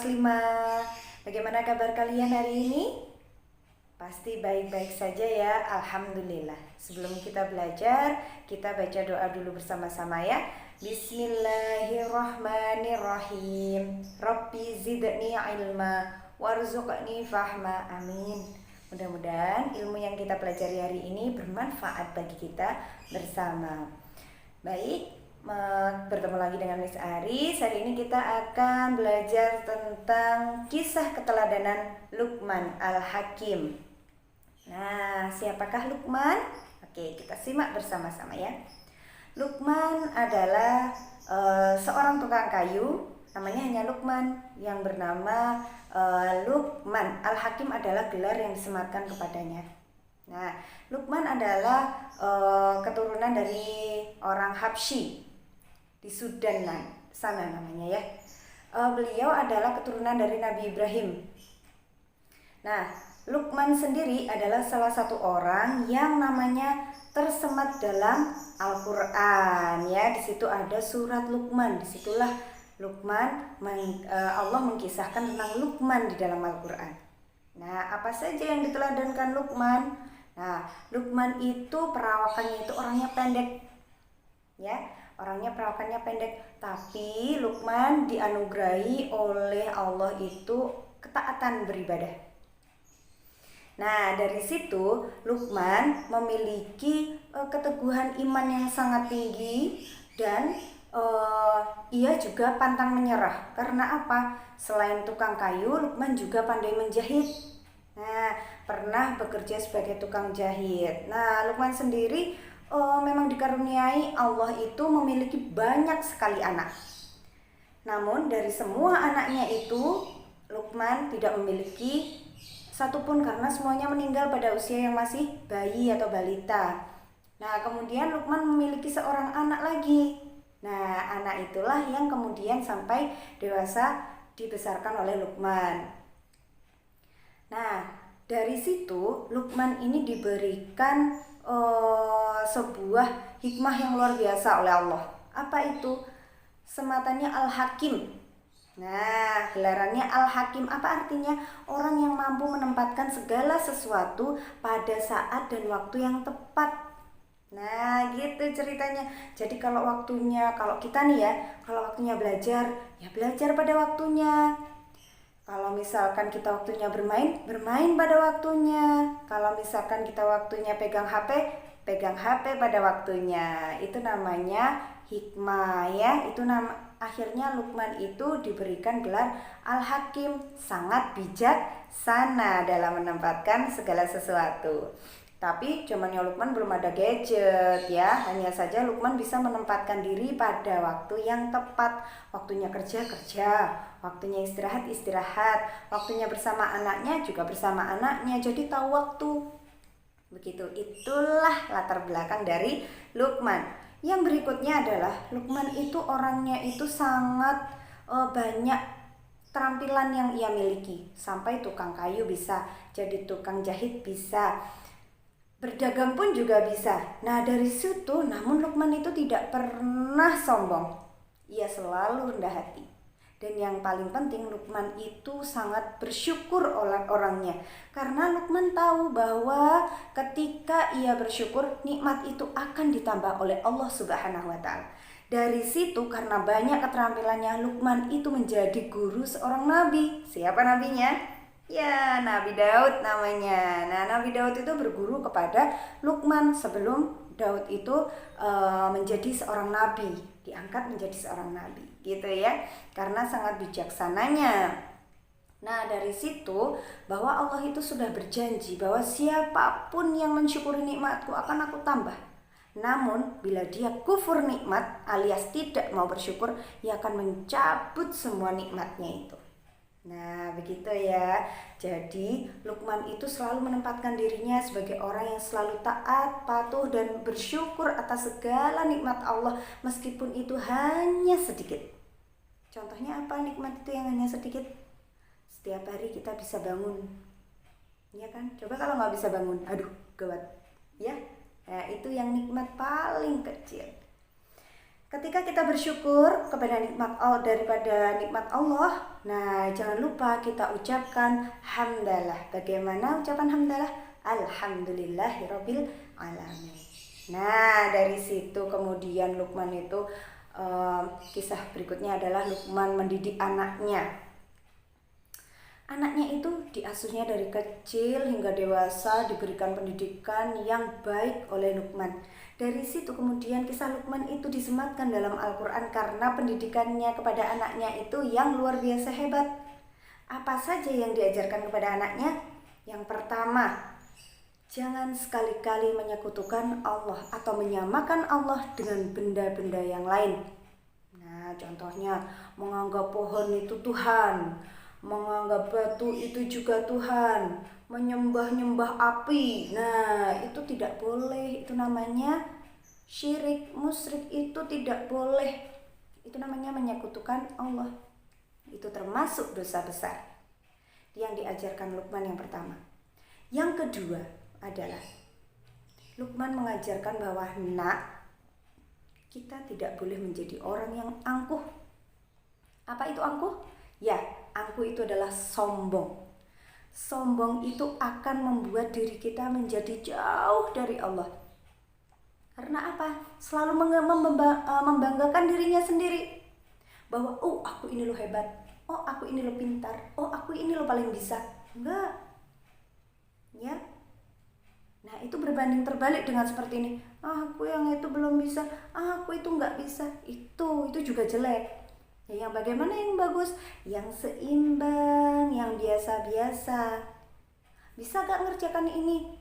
muslimah. Bagaimana kabar kalian hari ini? Pasti baik-baik saja ya, alhamdulillah. Sebelum kita belajar, kita baca doa dulu bersama-sama ya. Bismillahirrahmanirrahim. Rabbi zidni ilma warzuqni fahma. Amin. Mudah-mudahan ilmu yang kita pelajari hari ini bermanfaat bagi kita bersama. Baik, bertemu lagi dengan Miss Aris. Hari ini kita akan belajar tentang kisah keteladanan Luqman Al-Hakim. Nah, siapakah Luqman? Oke, kita simak bersama-sama ya. Luqman adalah seorang tukang kayu, namanya hanya Luqman, yang bernama Luqman Al-Hakim adalah gelar yang disematkan kepadanya. Nah, Luqman adalah keturunan dari orang Habsyi di Sudan sana namanya ya. Beliau adalah keturunan dari Nabi Ibrahim. Nah, Luqman sendiri adalah salah satu orang yang namanya tersemat dalam Al-Quran ya. Di situ ada surat Luqman. Disitulah Luqman Allah mengkisahkan tentang Luqman di dalam Al-Quran. Nah, apa saja yang diteladankan Luqman? Nah, Luqman itu perawakannya itu orangnya pendek ya. Orangnya perawakannya pendek, tapi Luqman dianugerahi oleh Allah itu ketaatan beribadah. Nah, dari situ Luqman memiliki keteguhan iman yang sangat tinggi dan ia juga pantang menyerah. Karena apa? Selain tukang kayu, Luqman juga pandai menjahit. Nah, pernah bekerja sebagai tukang jahit. Nah, Luqman sendiri memang dikaruniai Allah itu memiliki banyak sekali anak. Namun dari semua anaknya itu, Luqman tidak memiliki satupun karena semuanya meninggal pada usia yang masih bayi atau balita. Nah, kemudian Luqman memiliki seorang anak lagi. Nah, anak itulah yang kemudian sampai dewasa dibesarkan oleh Luqman. Nah, dari situ Luqman ini diberikan sebuah hikmah yang luar biasa oleh Allah. Apa itu? Sematannya Al-Hakim. Nah, gelarannya Al-Hakim apa artinya? Orang yang mampu menempatkan segala sesuatu pada saat dan waktu yang tepat. Nah, gitu ceritanya. Jadi kalau kita nih ya, kalau waktunya belajar, ya belajar pada waktunya. Kalau misalkan kita waktunya bermain pada waktunya. Kalau misalkan kita waktunya pegang HP pada waktunya. Itu namanya hikmah ya. Akhirnya Luqman itu diberikan gelar Al-Hakim, sangat bijaksana dalam menempatkan segala sesuatu. Tapi zamannya Luqman belum ada gadget ya, hanya saja Luqman bisa menempatkan diri pada waktu yang tepat. Waktunya kerja, waktunya istirahat, waktunya bersama anaknya juga bersama anaknya, jadi tahu waktu. Begitu, itulah latar belakang dari Luqman. Yang berikutnya adalah Luqman itu orangnya itu sangat banyak keterampilan yang ia miliki. Sampai tukang kayu bisa, jadi tukang jahit bisa, berdagang pun juga bisa. Nah, dari situ namun Luqman itu tidak pernah sombong. Ia selalu rendah hati. Dan yang paling penting, Luqman itu sangat bersyukur oleh orangnya. Karena Luqman tahu bahwa ketika ia bersyukur, nikmat itu akan ditambah oleh Allah Subhanahu wa Ta'ala. Dari situ, karena banyak keterampilannya, Luqman itu menjadi guru seorang nabi. Siapa nabinya? Ya, Nabi Daud namanya. Nah, Nabi Daud itu berguru kepada Luqman sebelum Daud itu menjadi seorang nabi, diangkat menjadi seorang nabi, gitu ya, karena sangat bijaksananya. Nah, dari situ bahwa Allah itu sudah berjanji bahwa siapapun yang mensyukuri nikmatku akan aku tambah. Namun bila dia kufur nikmat alias tidak mau bersyukur, ia akan mencabut semua nikmatnya itu. Nah, begitu ya. Jadi Luqman itu selalu menempatkan dirinya sebagai orang yang selalu taat, patuh, dan bersyukur atas segala nikmat Allah meskipun itu hanya sedikit. Contohnya apa nikmat itu yang hanya sedikit? Setiap hari kita bisa bangun, ya kan? Coba kalau nggak bisa bangun, aduh gawat ya. Nah, itu yang nikmat paling kecil. Ketika kita bersyukur kepada nikmat Allah, Nah, jangan lupa kita ucapkan hamdalah. Bagaimana ucapan hamdalah? Alhamdulillahirabbil alamin. Nah, dari situ kemudian Luqman itu kisah berikutnya adalah Luqman mendidik anaknya. Anaknya itu diasuhnya dari kecil hingga dewasa, diberikan pendidikan yang baik oleh Luqman. Dari situ kemudian kisah Luqman itu disematkan dalam Al-Quran karena pendidikannya kepada anaknya itu yang luar biasa hebat. Apa saja yang diajarkan kepada anaknya? Yang pertama, jangan sekali-kali menyekutukan Allah atau menyamakan Allah dengan benda-benda yang lain. Nah, contohnya menganggap pohon itu Tuhan, menganggap batu itu juga Tuhan, menyembah-nyembah api. Nah, itu tidak boleh. Itu namanya syirik, musyrik, itu tidak boleh. Itu namanya menyekutukan Allah. Itu termasuk dosa besar yang diajarkan Luqman yang pertama. Yang kedua adalah Luqman mengajarkan bahwa kita tidak boleh menjadi orang yang angkuh. Apa itu angkuh? Ya, angkuh itu adalah sombong. Sombong itu akan membuat diri kita menjadi jauh dari Allah. Karena apa? Selalu membanggakan dirinya sendiri. Bahwa aku ini lo hebat, aku ini lo pintar, aku ini lo paling bisa. Enggak. Ya. Nah, itu berbanding terbalik dengan seperti ini. Aku yang itu belum bisa, aku itu enggak bisa. Itu juga jelek. Ya, yang bagaimana yang bagus? Yang seimbang, yang biasa-biasa. Bisa gak ngerjakan ini?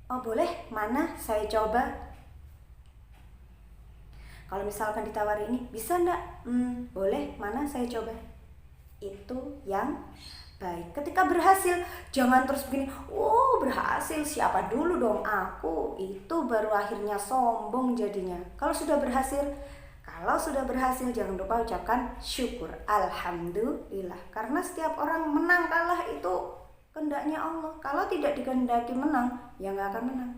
Oh boleh, mana? Saya coba. Kalau misalkan ditawari ini, bisa enggak? Boleh, mana? Saya coba. Itu yang baik. Ketika berhasil, jangan terus begini, berhasil, siapa dulu dong aku. Itu baru akhirnya sombong jadinya. Kalau sudah berhasil, jangan lupa ucapkan syukur, alhamdulillah. Karena setiap orang menang kalah itu kehendaknya Allah. Kalau tidak dikehendaki menang, ya nggak akan menang.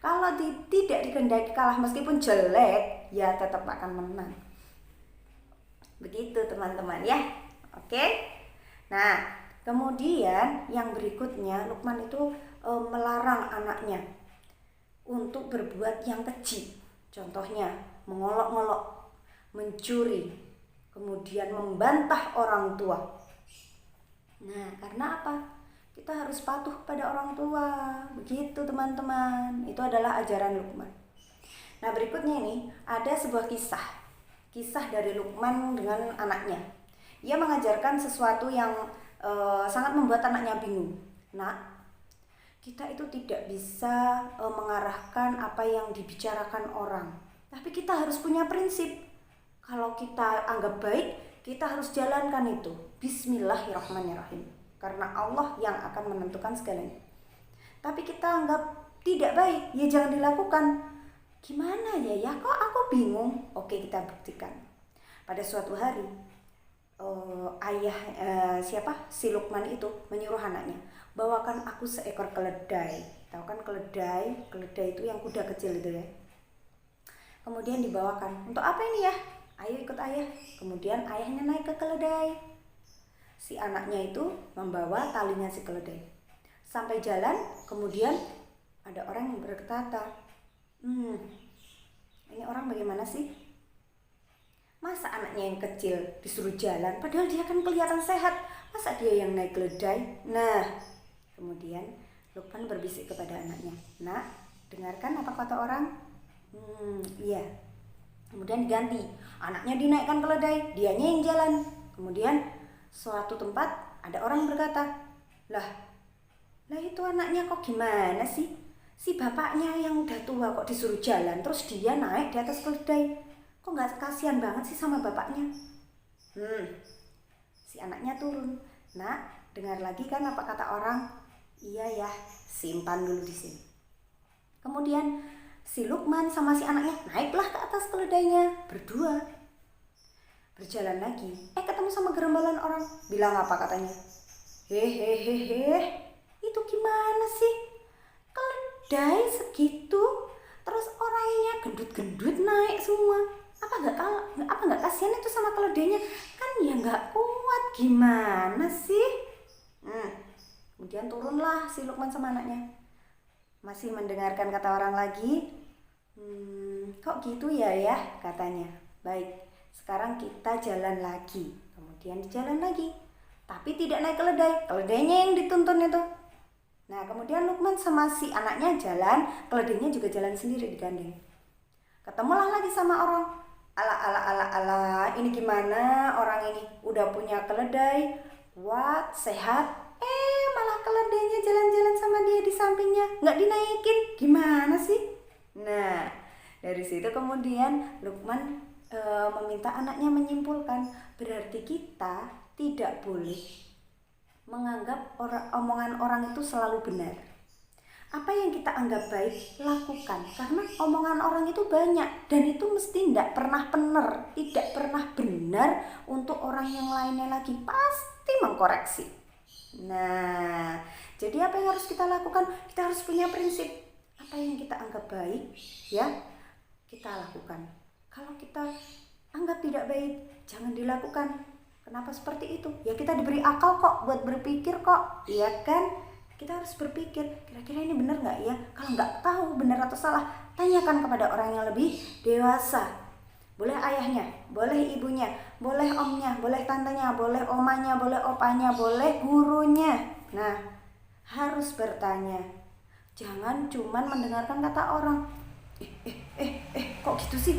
Kalau tidak dikehendaki kalah meskipun jelek, ya tetap akan menang. Begitu teman-teman ya. Oke. Nah, kemudian yang berikutnya Luqman itu melarang anaknya untuk berbuat yang keji. Contohnya mengolok-ngolok, mencuri, kemudian membantah orang tua. Nah, karena apa? Kita harus patuh pada orang tua. Begitu teman-teman. Itu adalah ajaran Luqman. Nah, berikutnya ini ada sebuah kisah dari Luqman dengan anaknya. Ia mengajarkan sesuatu yang sangat membuat anaknya bingung. Nah, kita itu tidak bisa mengarahkan apa yang dibicarakan orang. Tapi kita harus punya prinsip. Kalau kita anggap baik, kita harus jalankan itu. Bismillahirrahmanirrahim. Karena Allah yang akan menentukan segalanya. Tapi kita anggap tidak baik, ya jangan dilakukan. Gimana ya? Kok aku bingung? Oke, kita buktikan. Pada suatu hari, si Luqman itu menyuruh anaknya, bawakan aku seekor keledai. Tahu kan keledai? Keledai itu yang kuda kecil itu ya. Kemudian dibawakan. Untuk apa ini ya? Ayo ikut ayah. Kemudian ayahnya naik ke keledai. Si anaknya itu membawa talinya si keledai. Sampai jalan, kemudian ada orang yang berkata, ini orang bagaimana sih? Masa anaknya yang kecil disuruh jalan, padahal dia kan kelihatan sehat. Masa dia yang naik keledai? Nah, kemudian Luqman berbisik kepada anaknya, Nak, dengarkan apa kata orang? Iya. Kemudian diganti, anaknya dinaikkan keledai, dianya yang jalan. Kemudian suatu tempat ada orang berkata, lah itu anaknya kok gimana sih? Si bapaknya yang udah tua kok disuruh jalan, terus dia naik di atas keledai. Kok gak kasihan banget sih sama bapaknya? Si anaknya turun. Nak, dengar lagi kan apa kata orang? Iya ya, simpan dulu di sini. Kemudian si Luqman sama si anaknya naiklah ke atas keledainya berdua. Berjalan lagi, ketemu sama gerombolan orang. Bilang apa katanya? Hehehe, itu gimana sih? Keledai segitu, terus orangnya gendut-gendut naik semua. Apa nggak kasihan itu sama keledainya? Kan ya nggak kuat, gimana sih? Kemudian turunlah si Lukman sama anaknya. Masih mendengarkan kata orang lagi. Kok gitu ya katanya. Baik, sekarang kita jalan lagi. Kemudian jalan lagi, tapi tidak naik keledai. Keledainya yang dituntun itu. Nah, kemudian Lukman sama si anaknya jalan, keledainya juga jalan sendiri digandeng. Ketemulah lagi sama orang. Ala, ini gimana orang ini udah punya keledai, kuat, sehat, malah keledainya jalan-jalan sama dia di sampingnya, nggak dinaikin, gimana sih? Nah, dari situ kemudian Lukman meminta anaknya menyimpulkan, berarti kita tidak boleh menganggap omongan orang itu selalu benar. Apa yang kita anggap baik, lakukan. Karena omongan orang itu banyak dan itu mesti tidak pernah benar untuk orang yang lainnya lagi. Pasti mengkoreksi. Nah, jadi apa yang harus kita lakukan? Kita harus punya prinsip. Apa yang kita anggap baik, ya kita lakukan. Kalau kita anggap tidak baik, jangan dilakukan. Kenapa seperti itu? Ya kita diberi akal kok buat berpikir kok, iya kan? Kita harus berpikir, kira-kira ini benar nggak ya? Kalau nggak tahu benar atau salah, tanyakan kepada orang yang lebih dewasa. Boleh ayahnya, boleh ibunya, boleh omnya, boleh tantenya, boleh omanya, boleh opanya, boleh gurunya. Nah, harus bertanya. Jangan cuman mendengarkan kata orang. Kok gitu sih?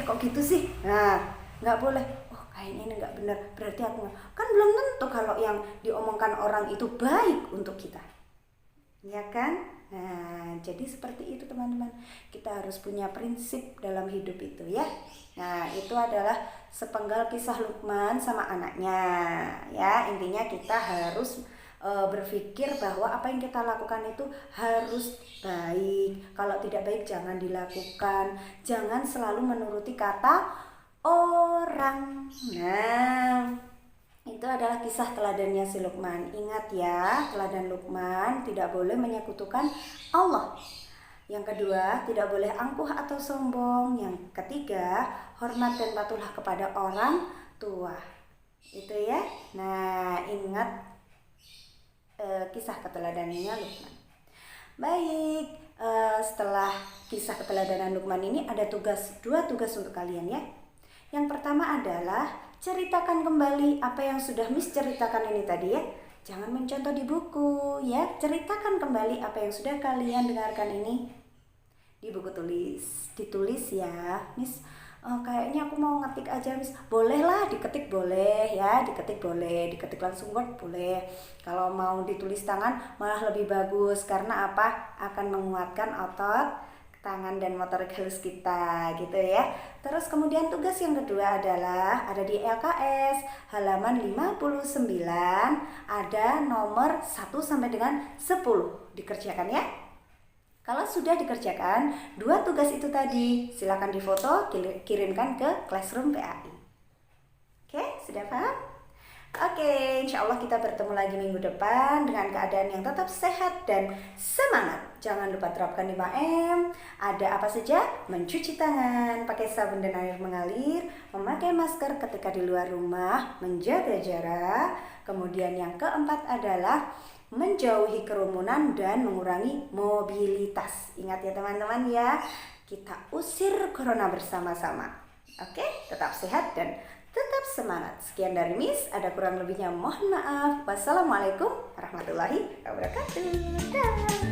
Kok gitu sih? Nah, nggak boleh. Kayaknya ini nggak benar, berarti aku kan belum tentu kalau yang diomongkan orang itu baik untuk kita, ya kan? Nah, jadi seperti itu teman-teman, kita harus punya prinsip dalam hidup itu ya. Nah, itu adalah sepenggal kisah Lukman sama anaknya ya. Intinya kita harus berpikir bahwa apa yang kita lakukan itu harus baik. Kalau tidak baik jangan dilakukan, jangan selalu menuruti kata orang. Nah, itu adalah kisah teladannya si Lukman. Ingat ya, teladan Lukman tidak boleh menyekutukan Allah. Yang kedua, tidak boleh angkuh atau sombong. Yang ketiga, hormat dan patuhlah kepada orang tua. Itu ya. Nah, ingat kisah keteladanannya Lukman. Baik, setelah kisah keteladanan Lukman ini ada dua tugas untuk kalian ya. Yang pertama adalah ceritakan kembali apa yang sudah Miss ceritakan ini tadi ya. Jangan mencontoh di buku ya. Ceritakan kembali apa yang sudah kalian dengarkan ini di buku tulis. Ditulis ya, Miss. Kayaknya aku mau ngetik aja, Miss. Bolehlah diketik, boleh ya, diketik boleh, diketik langsung Word boleh. Kalau mau ditulis tangan malah lebih bagus karena apa? Akan menguatkan otot tangan dan motorik halus kita gitu ya. Terus kemudian tugas yang kedua adalah ada di LKS halaman 59, ada nomor 1 sampai dengan 10 dikerjakan ya. Kalau sudah dikerjakan dua tugas itu tadi, silakan difoto, kirimkan ke Classroom PAI. Oke, sudah paham? Oke, insya Allah kita bertemu lagi minggu depan dengan keadaan yang tetap sehat dan semangat. Jangan lupa terapkan 5M. Ada apa saja? Mencuci tangan, pakai sabun dan air mengalir, memakai masker ketika di luar rumah, menjaga jarak. Kemudian yang keempat adalah menjauhi kerumunan dan mengurangi mobilitas. Ingat ya teman-teman ya, kita usir corona bersama-sama. Oke, tetap sehat dan tetap semangat. Sekian dari Miss, ada kurang lebihnya mohon maaf. Wassalamualaikum warahmatullahi wabarakatuh. Dah.